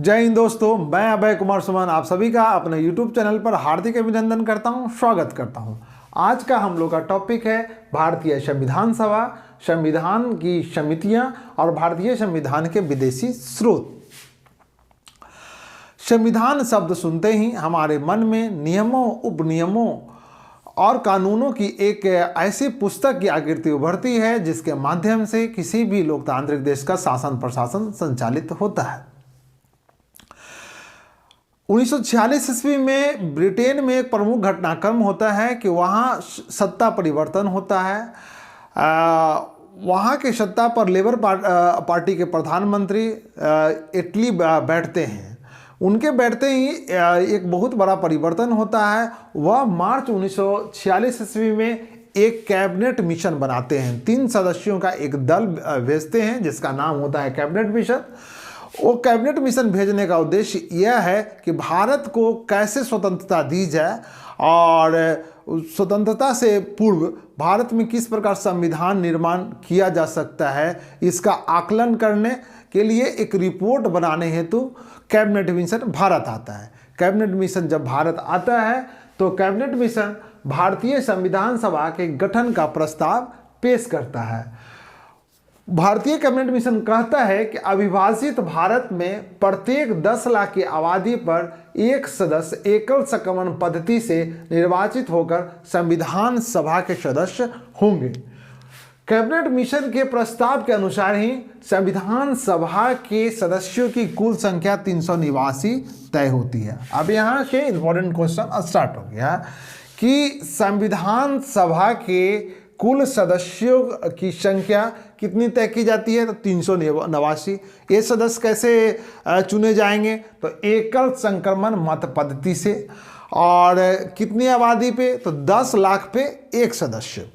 जय हिंद दोस्तों, मैं अभय कुमार सुमन आप सभी का अपने YouTube चैनल पर हार्दिक अभिनंदन करता हूं, स्वागत करता हूं। आज का हम लोग का टॉपिक है भारतीय संविधान सभा, संविधान की समितियां और भारतीय संविधान के विदेशी स्रोत। संविधान शब्द सुनते ही हमारे मन में नियमों, उपनियमों और कानूनों की एक ऐसी पुस्तक की आकृति उभरती है जिसके माध्यम से किसी भी लोकतांत्रिक देश का शासन प्रशासन संचालित होता है। 1946 ईस्वी में ब्रिटेन में एक प्रमुख घटनाक्रम होता है कि वहाँ सत्ता परिवर्तन होता है। वहाँ के सत्ता पर लेबर पार्टी के प्रधानमंत्री एटली बैठते हैं। उनके बैठते ही एक बहुत बड़ा परिवर्तन होता है। वह मार्च 1946 ईस्वी में एक कैबिनेट मिशन बनाते हैं। 3 सदस्यों का एक दल भेजते हैं जिसका नाम होता है कैबिनेट मिशन। वो कैबिनेट मिशन भेजने का उद्देश्य यह है कि भारत को कैसे स्वतंत्रता दी जाए और स्वतंत्रता से पूर्व भारत में किस प्रकार संविधान निर्माण किया जा सकता है, इसका आकलन करने के लिए एक रिपोर्ट बनाने हेतु कैबिनेट मिशन भारत आता है। कैबिनेट मिशन जब भारत आता है तो कैबिनेट मिशन भारतीय संविधान सभा के गठन का प्रस्ताव पेश करता है। भारतीय कैबिनेट मिशन कहता है कि अविभाजित भारत में प्रत्येक 10 लाख की आबादी पर एक सदस्य एकल संक्रमण पद्धति से निर्वाचित होकर संविधान सभा के सदस्य होंगे। कैबिनेट मिशन के प्रस्ताव के अनुसार ही संविधान सभा के सदस्यों की कुल संख्या 389 तय होती है। अब यहाँ से इंपॉर्टेंट क्वेश्चन स्टार्ट हो गया कि संविधान सभा के कुल सदस्यों की संख्या कितनी तय की जाती है, तो 389। ये सदस्य कैसे चुने जाएंगे, तो एकल संक्रमण मत पद्धति से। और कितनी आबादी पे, तो 10 लाख पे एक सदस्य।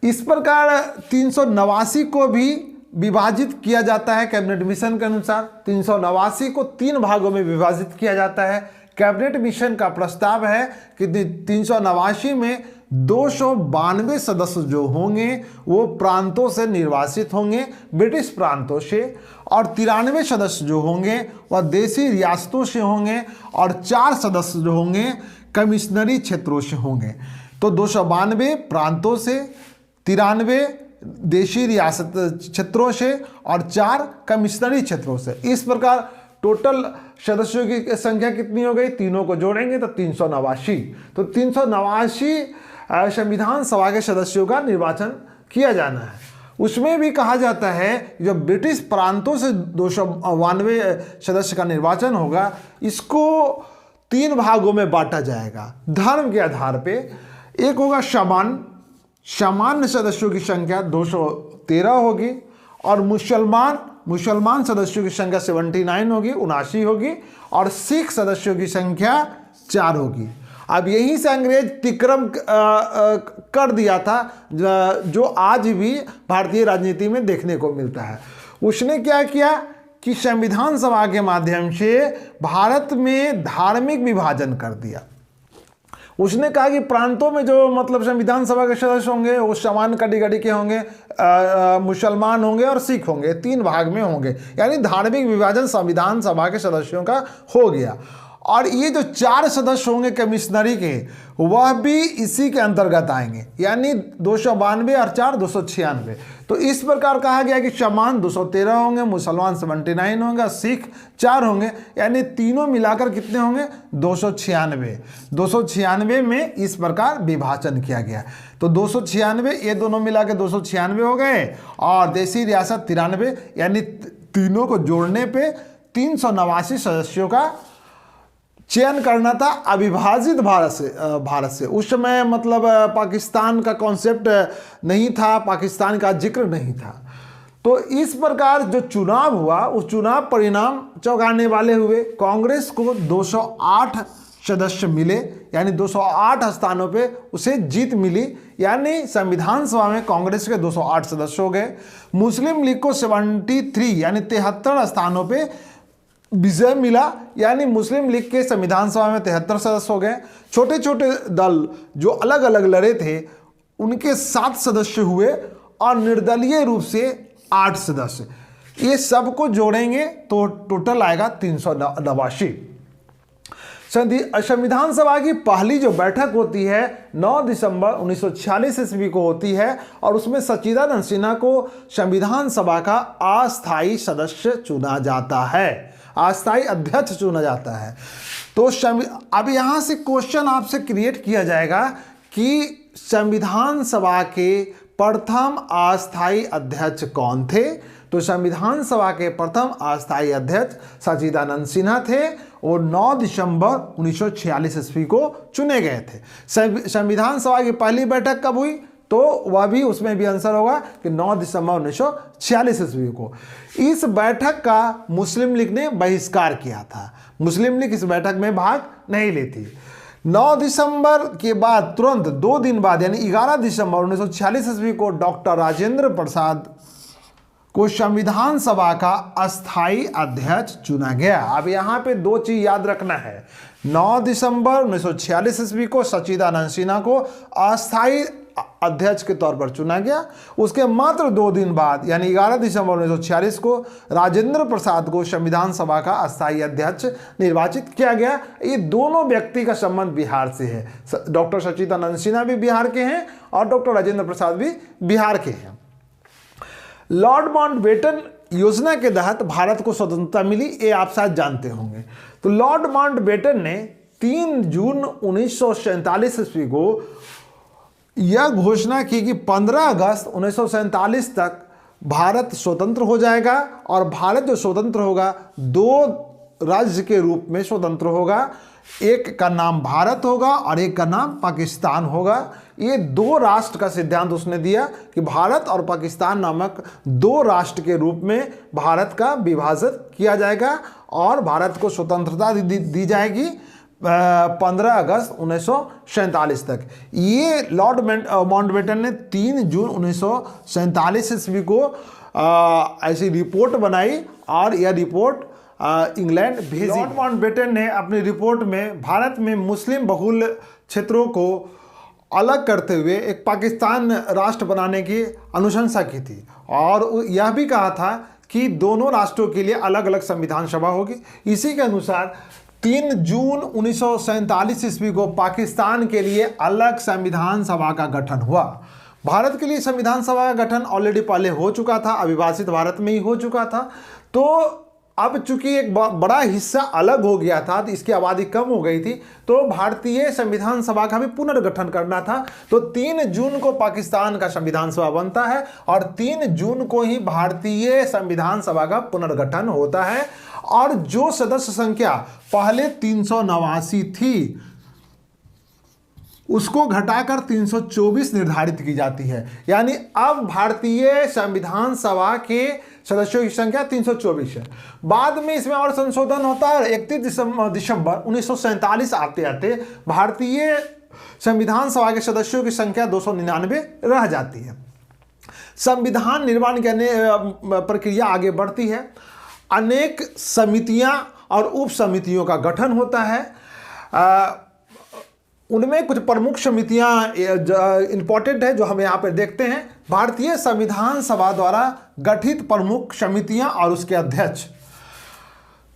इस प्रकार 389 को भी विभाजित किया जाता है। कैबिनेट मिशन के अनुसार 389 को 3 भागों में विभाजित किया जाता है। कैबिनेट मिशन का प्रस्ताव है कि 389 में 292 सदस्य जो होंगे वो प्रांतों से निर्वाचित होंगे, ब्रिटिश प्रांतों से, और 93 सदस्य जो होंगे वह देशी रियासतों से होंगे, और 4 सदस्य जो होंगे कमिश्नरी क्षेत्रों से होंगे। तो 292 प्रांतों से, 93 देशी रियासत क्षेत्रों से और 4 कमिश्नरी क्षेत्रों से। इस प्रकार टोटल सदस्यों की संख्या कितनी हो गई, तीनों को जोड़ेंगे तो 389। तो 389 संविधान सभा के सदस्यों का निर्वाचन किया जाना है। उसमें भी कहा जाता है जो ब्रिटिश प्रांतों से 292 सदस्य का निर्वाचन होगा, इसको 3 भागों में बांटा जाएगा धर्म के आधार पे। एक होगा सामान्य सदस्यों की संख्या 213 होगी, और मुसलमान सदस्यों की संख्या 79 होगी, 79 होगी, और सिख सदस्यों की संख्या 4 होगी। अब यहीं से अंग्रेज तिक्रम कर दिया था जो आज भी भारतीय राजनीति में देखने को मिलता है। उसने क्या किया कि संविधान सभा के माध्यम से भारत में धार्मिक विभाजन कर दिया। उसने कहा कि प्रांतों में जो मतलब संविधान सभा के सदस्य होंगे वो समान कैटेगरी के होंगे, मुसलमान होंगे और सिख होंगे, 3 भाग में होंगे। यानी धार्मिक विभाजन संविधान सभा के सदस्यों का हो गया। और ये जो 4 सदस्य होंगे कमिश्नरी के, वह भी इसी के अंतर्गत आएंगे, यानी 292 और 4 296। तो इस प्रकार कहा गया कि समान 213 होंगे, मुसलमान 79 होंगे, सिख 4 होंगे, यानी तीनों मिलाकर कितने होंगे 296। 296 में इस प्रकार विभाजन किया गया। तो 296 ये दोनों मिला के 296 हो गए, और देशी रियासत 93, यानी तीनों को जोड़ने पे 389 सदस्यों का चयन करना था अविभाजित भारत से। उस समय मतलब पाकिस्तान का कॉन्सेप्ट नहीं था, पाकिस्तान का जिक्र नहीं था। तो इस प्रकार जो चुनाव हुआ उस चुनाव परिणाम चौंकाने वाले हुए। कांग्रेस को 208 सदस्य मिले, यानी 208 स्थानों पे उसे जीत मिली, यानी संविधान सभा में कांग्रेस के 208 सदस्य हो गए। मुस्लिम लीग को 73 यानी 73 स्थानों पे विजय मिला, यानी मुस्लिम लीग के संविधान सभा में 73 सदस्य हो गए। छोटे छोटे दल जो अलग अलग लड़े थे उनके 7 सदस्य हुए, और निर्दलीय रूप से 8 सदस्य। ये सबको जोड़ेंगे तो टोटल आएगा 389। संविधान सभा की पहली जो बैठक होती है 9 दिसंबर 1946 ईस्वी को होती है और उसमें सच्चिदानंद सिन्हा को संविधान सभा का अस्थायी सदस्य चुना जाता है, अस्थायी अध्यक्ष चुना जाता है। तो अब यहाँ से क्वेश्चन आपसे क्रिएट किया जाएगा कि संविधान सभा के प्रथम अस्थायी अध्यक्ष कौन थे। तो संविधान सभा के प्रथम अस्थायी अध्यक्ष सच्चिदानंद सिन्हा थे और 9 दिसंबर 1946 ईस्वी को चुने गए थे। संविधान सभा की पहली बैठक कब हुई, तो वह भी उसमें भी आंसर होगा कि 9 दिसंबर 1946 ईस्वी को। इस बैठक का मुस्लिम लीग ने बहिष्कार किया था, मुस्लिम लीग इस बैठक में भाग नहीं लेती। 9 दिसंबर के बाद तुरंत 2 दिन बाद यानी 11 दिसंबर 1946 ईस्वी को डॉक्टर राजेंद्र प्रसाद को संविधान सभा का अस्थायी अध्यक्ष चुना गया। अब यहाँ पे 2 चीज याद रखना है। 9 दिसंबर 1946 ईस्वी को सच्चिदानंद सिन्हा को अस्थायी अध्यक्ष के तौर पर चुना गया। उसके मात्र 2 दिन बाद यानी 11 दिसंबर 1946 को राजेंद्र प्रसाद को संविधान सभा का अस्थायी अध्यक्ष निर्वाचित किया गया। ये दोनों व्यक्ति का संबंध बिहार से है। डॉक्टर सच्चिदानंद सिन्हा भी बिहार के हैं और डॉक्टर राजेंद्र प्रसाद भी बिहार के हैं। लॉर्ड माउंटबेटन योजना के तहत भारत को स्वतंत्रता मिली, ये आप शायद जानते होंगे। तो लॉर्ड माउंटबेटन ने 3 जून 1947 ईस्वी को यह घोषणा की कि 15 अगस्त 1947 तक भारत स्वतंत्र हो जाएगा और भारत जो स्वतंत्र होगा 2 राज्य के रूप में स्वतंत्र होगा। एक का नाम भारत होगा और एक का नाम पाकिस्तान होगा। ये 2 राष्ट्र का सिद्धांत उसने दिया कि भारत और पाकिस्तान नामक 2 राष्ट्र के रूप में भारत का विभाजन किया जाएगा और भारत को स्वतंत्रता दी जाएगी 15 अगस्त 1947 तक। ये लॉर्ड माउंटबेटन ने 3 जून 1947 ईस्वी को ऐसी रिपोर्ट बनाई और यह रिपोर्ट इंग्लैंड भेजी। लॉर्ड माउंटबेटन ने अपनी रिपोर्ट में भारत में मुस्लिम बहुल क्षेत्रों को अलग करते हुए एक पाकिस्तान राष्ट्र बनाने की अनुशंसा की थी और यह भी कहा था कि दोनों राष्ट्रों के लिए अलग अलग संविधान सभा होगी। इसी के अनुसार 3 जून 1947 ईस्वी को पाकिस्तान के लिए अलग संविधान सभा का गठन हुआ। भारत के लिए संविधान सभा का गठन ऑलरेडी पहले हो चुका था, अविभाजित भारत में ही हो चुका था। तो अब चूंकि एक बड़ा हिस्सा अलग हो गया था तो इसकी आबादी कम हो गई थी, तो भारतीय संविधान सभा का भी पुनर्गठन करना था। तो 3 जून को पाकिस्तान का संविधान सभा बनता है और 3 जून को ही भारतीय संविधान सभा का पुनर्गठन होता है और जो सदस्य संख्या पहले 389 थी उसको घटाकर 324 निर्धारित की जाती है। यानी अब भारतीय संविधान सभा के सदस्यों की संख्या 324 है। बाद में इसमें और संशोधन होता है। 31 दिसंबर 1947 आते आते भारतीय संविधान सभा के सदस्यों की संख्या 299 रह जाती है। संविधान निर्माण की प्रक्रिया आगे बढ़ती है। अनेक समितियां और उप समितियों का गठन होता है। उनमें कुछ प्रमुख समितियां इंपॉर्टेंट है जो हम यहाँ पर देखते हैं। भारतीय संविधान सभा द्वारा गठित प्रमुख समितियां और उसके अध्यक्ष।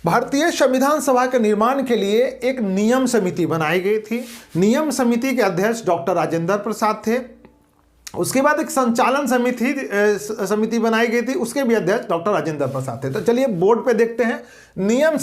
भारतीय संविधान सभा के निर्माण के लिए एक नियम समिति बनाई गई थी। नियम समिति के अध्यक्ष डॉक्टर राजेंद्र प्रसाद थे। उसके बाद एक संचालन समिति बनाई गई थी, उसके भी अध्यक्ष डॉक्टर राजेंद्र प्रसाद थे। तो चलिए बोर्ड पे देखते हैं। नियम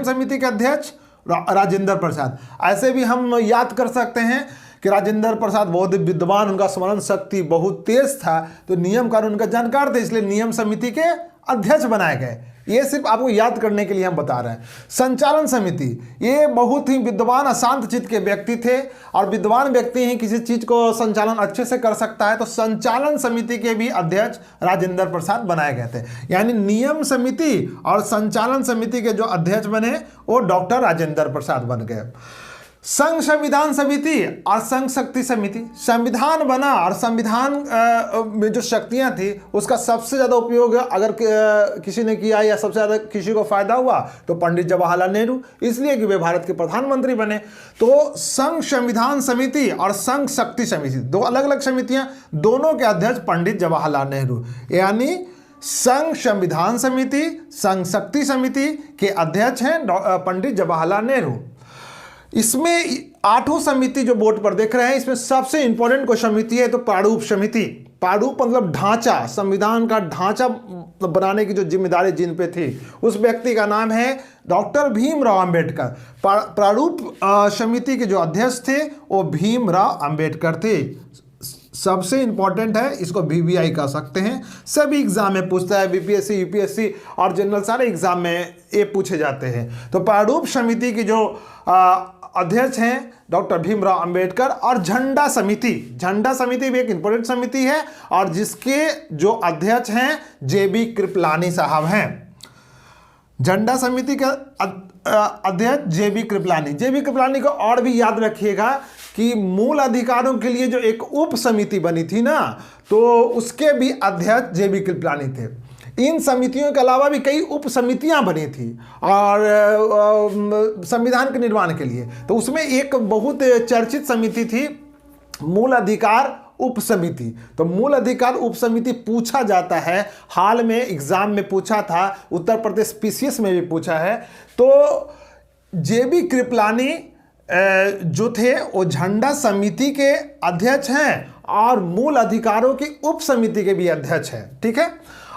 समिति के अध्यक्ष राजेंद्र प्रसाद। ऐसे भी हम याद कर सकते हैं कि राजेंद्र प्रसाद बहुत विद्वान, उनका स्मरण शक्ति बहुत तेज था, तो नियम कानून का जानकार थे, इसलिए नियम समिति के अध्यक्ष बनाए गए। ये सिर्फ आपको याद करने के लिए हम बता रहे हैं। संचालन समिति, ये बहुत ही विद्वान अशांत चित्त के व्यक्ति थे और विद्वान व्यक्ति ही किसी चीज को संचालन अच्छे से कर सकता है। तो संचालन समिति के भी अध्यक्ष राजेंद्र प्रसाद बनाए गए थे। यानी नियम समिति और संचालन समिति के जो अध्यक्ष बने वो डॉक्टर राजेंद्र प्रसाद बन गए। संघ संविधान समिति और संघ शक्ति समिति, संविधान बना और संविधान में जो शक्तियां थी उसका सबसे ज़्यादा उपयोग अगर किसी ने किया या सबसे ज़्यादा किसी को फायदा हुआ तो पंडित जवाहरलाल नेहरू, इसलिए कि वे भारत के प्रधानमंत्री बने। तो संघ संविधान समिति और संघ शक्ति समिति, 2 अलग अलग समितियां, दोनों के अध्यक्ष पंडित जवाहरलाल नेहरू। यानी संघ संविधान समिति, संघ शक्ति समिति के अध्यक्ष हैं पंडित जवाहरलाल नेहरू। इसमें 8 समिति जो बोर्ड पर देख रहे हैं, इसमें सबसे इंपॉर्टेंट कोई समिति है तो प्रारूप समिति। प्रारूप मतलब ढांचा, संविधान का ढांचा बनाने की जो जिम्मेदारी जिन पे थी, उस व्यक्ति का नाम है डॉक्टर भीमराव अंबेडकर। प्रारूप समिति के जो अध्यक्ष थे वो भीमराव अंबेडकर थे। सबसे इंपॉर्टेंट है, इसको VVI कह सकते हैं। सभी एग्जाम में पूछता है, BPSC, UPSC और जनरल सारे एग्जाम में ये पूछे जाते हैं। तो प्रारूप समिति की जो अध्यक्ष हैं डॉक्टर भीमराव अंबेडकर। और झंडा समिति, झंडा समिति भी एक इंपॉर्टेंट समिति है और जिसके जो अध्यक्ष हैं JB कृपलानी साहब हैं। झंडा समिति का अध्यक्ष JB कृपलानी। JB कृपलानी को और भी याद रखिएगा कि मूल अधिकारों के लिए जो एक उप समिति बनी थी ना, तो उसके भी अध्यक्ष JB कृपलानी थे। इन समितियों के अलावा भी कई उप समितियां बनी थी और संविधान के निर्माण के लिए। तो उसमें एक बहुत चर्चित समिति थी मूल अधिकार उप समिति। तो मूल अधिकार उप समिति पूछा जाता है, हाल में एग्जाम में पूछा था, उत्तर प्रदेश PCS में भी पूछा है। तो JB कृपलानी जो थे वो झंडा समिति के अध्यक्ष हैं और मूल अधिकारों की उप समिति के भी अध्यक्ष हैं, ठीक है।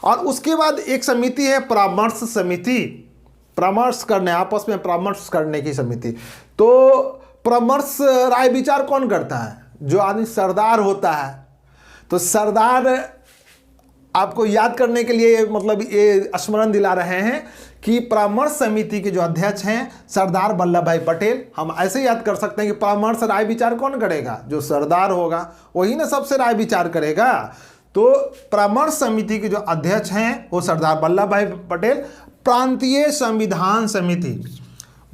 और उसके बाद एक समिति है परामर्श समिति, परामर्श करने, आपस में परामर्श करने की समिति। तो परामर्श राय विचार कौन करता है? जो आदमी सरदार होता है। तो सरदार आपको याद करने के लिए मतलब ये स्मरण दिला रहे हैं कि परामर्श समिति के जो अध्यक्ष हैं सरदार वल्लभ भाई पटेल। हम ऐसे याद कर सकते हैं कि परामर्श राय विचार कौन करेगा? जो सरदार होगा वही ना सबसे राय विचार करेगा। तो परामर्श समिति के जो अध्यक्ष हैं वो सरदार वल्लभ भाई पटेल। प्रांतीय संविधान समिति,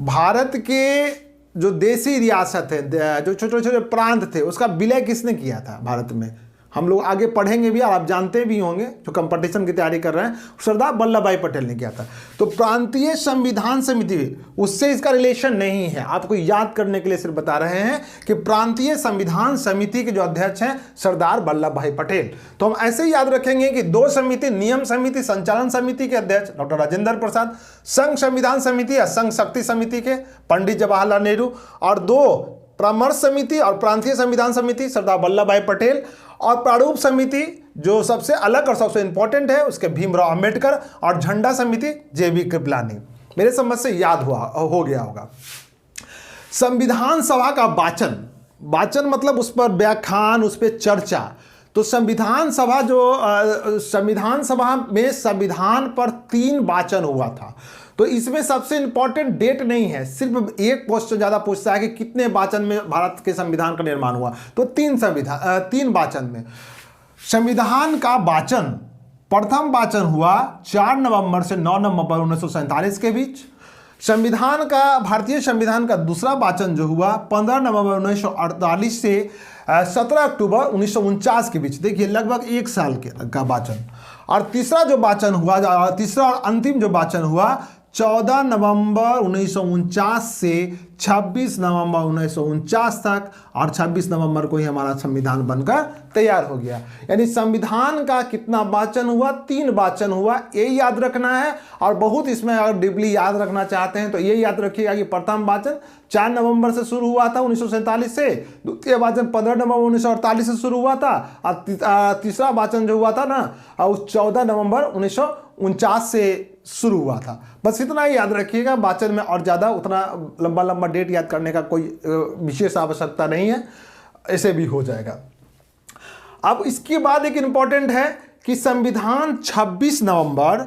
भारत के जो देसी रियासत है, जो छोटे छोटे प्रांत थे, उसका विलय किसने किया था भारत में? हम लोग आगे पढ़ेंगे भी और आप जानते भी होंगे, जो कंपटीशन की तैयारी कर रहे हैं, सरदार वल्लभ भाई पटेल ने किया था। तो प्रांतीय संविधान समिति, उससे इसका रिलेशन नहीं है, आपको याद करने के लिए सिर्फ बता रहे हैं कि प्रांतीय संविधान समिति के जो अध्यक्ष हैं सरदार वल्लभ भाई पटेल। तो हम ऐसे ही याद रखेंगे कि 2 समिति, नियम समिति, संचालन समिति के अध्यक्ष डॉक्टर राजेंद्र प्रसाद, संघ संविधान समिति या संघ शक्ति समिति के पंडित जवाहरलाल नेहरू, और 2 परामर्श समिति और प्रांतीय संविधान समिति सरदार वल्लभ भाई पटेल, और प्रारूप समिति जो सबसे अलग और सबसे इंपॉर्टेंट है उसके भीमराव अंबेडकर, और झंडा समिति JB कृपलानी। मेरे समझ से याद हो गया होगा। संविधान सभा का वाचन, वाचन मतलब उस पर व्याख्यान, उस पर चर्चा। तो संविधान सभा संविधान सभा में संविधान पर 3 वाचन हुआ था। तो इसमें सबसे इंपॉर्टेंट डेट नहीं है, सिर्फ एक क्वेश्चन ज़्यादा पूछता है कि कितने वाचन में भारत के संविधान का निर्माण हुआ। तो 3 वाचन में संविधान का वाचन, प्रथम वाचन हुआ 4 नवंबर से 9 नवंबर 1947 के बीच। संविधान का, भारतीय संविधान का दूसरा वाचन जो हुआ 15 नवंबर 1948 से 17 अक्टूबर 1949 के बीच। देखिए लगभग 1 साल का वाचन। और तीसरा जो वाचन हुआ, तीसरा और अंतिम जो वाचन हुआ 14 नवंबर 1949 से 26 नवंबर 1949 तक, और 26 नवंबर को ही हमारा संविधान बनकर तैयार हो गया। यानी संविधान का कितना वाचन हुआ? 3 वाचन हुआ, ये याद रखना है। और बहुत इसमें अगर डीपली याद रखना चाहते हैं तो ये याद रखिएगा कि प्रथम वाचन 4 नवंबर से शुरू हुआ था 1947 से, द्वितीय वाचन 15 नवंबर 1948 से शुरू हुआ था, और तीसरा वाचन जो हुआ था ना उस 14 नवंबर 1949 से शुरू हुआ था। बस इतना ही याद रखिएगा। वाचन में और ज़्यादा उतना लंबा लंबा डेट याद करने का कोई विशेष आवश्यकता नहीं है, ऐसे भी हो जाएगा। अब इसके बाद एक इम्पॉर्टेंट है कि संविधान 26 नवंबर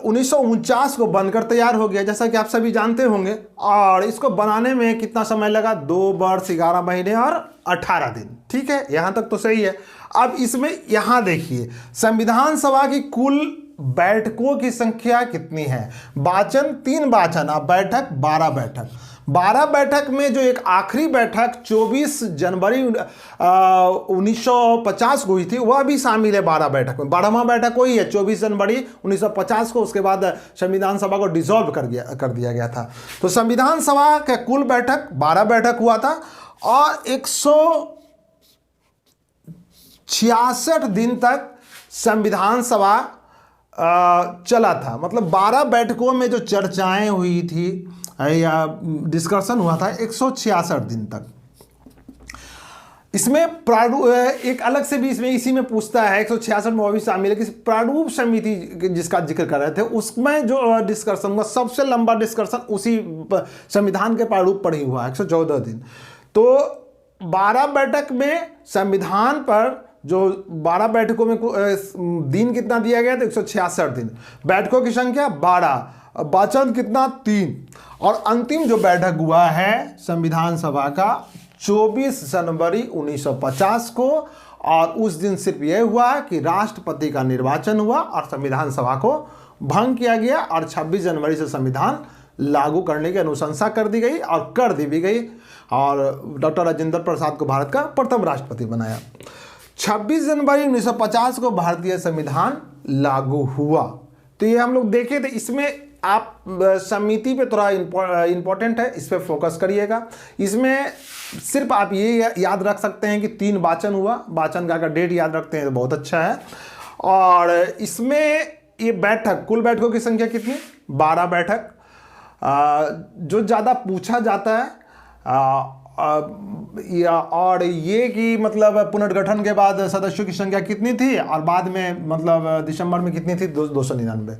1949 को बनकर तैयार हो गया, जैसा कि आप सभी जानते होंगे। और इसको बनाने में कितना समय लगा? 2 वर्ष 11 महीने और 18 दिन। ठीक है, यहाँ तक तो सही है। अब इसमें यहाँ देखिए संविधान सभा की कुल बैठकों की संख्या कितनी है? वाचन 3 वाचन, अब बैठक 12 बैठक। 12 बैठक में जो एक आखिरी बैठक 24 जनवरी 1950 को हुई थी वह भी शामिल है 12 बैठक में। 12वां बैठक वही है 24 जनवरी 1950 को। उसके बाद संविधान सभा को डिसॉल्व कर दिया गया था। तो संविधान सभा का कुल बैठक 12 बैठक हुआ था और 166 दिन तक संविधान सभा चला था, मतलब 12 बैठकों में जो चर्चाएं हुई थी या डिस्कशन हुआ था 166 दिन तक। इसमें प्रारूप एक अलग से भी इसमें इसी में पूछता है 166 में वो भी शामिल है कि प्रारूप समिति जिसका जिक्र कर रहे थे उसमें जो डिस्कशन हुआ सबसे लंबा डिस्कशन उसी संविधान के प्रारूप पर ही हुआ 114 दिन। तो 12 बैठक में संविधान पर जो 12 बैठकों में दिन कितना दिया गया था 166 दिन, बैठकों की संख्या 12, वाचन कितना 3, और अंतिम जो बैठक हुआ है संविधान सभा का 24 जनवरी 1950 को, और उस दिन सिर्फ यह हुआ कि राष्ट्रपति का निर्वाचन हुआ और संविधान सभा को भंग किया गया और 26 जनवरी से संविधान लागू करने की अनुशंसा कर दी गई और कर दी भी गई, और डॉक्टर राजेंद्र प्रसाद को भारत का प्रथम राष्ट्रपति बनाया। 26 जनवरी 1950 को भारतीय संविधान लागू हुआ। तो ये हम लोग देखे थे। इसमें आप समिति पे थोड़ा इंपॉर्टेंट है, इस पे फोकस करिएगा। इसमें सिर्फ आप ये याद रख सकते हैं कि 3 वाचन हुआ, वाचन का अगर डेट याद रखते हैं तो बहुत अच्छा है। और इसमें ये बैठक, कुल बैठकों की संख्या कितनी, 12 बैठक। जो ज़्यादा पूछा जाता है और ये कि मतलब पुनर्गठन के बाद सदस्यों की संख्या कितनी थी और बाद में मतलब दिसंबर में कितनी थी, 299।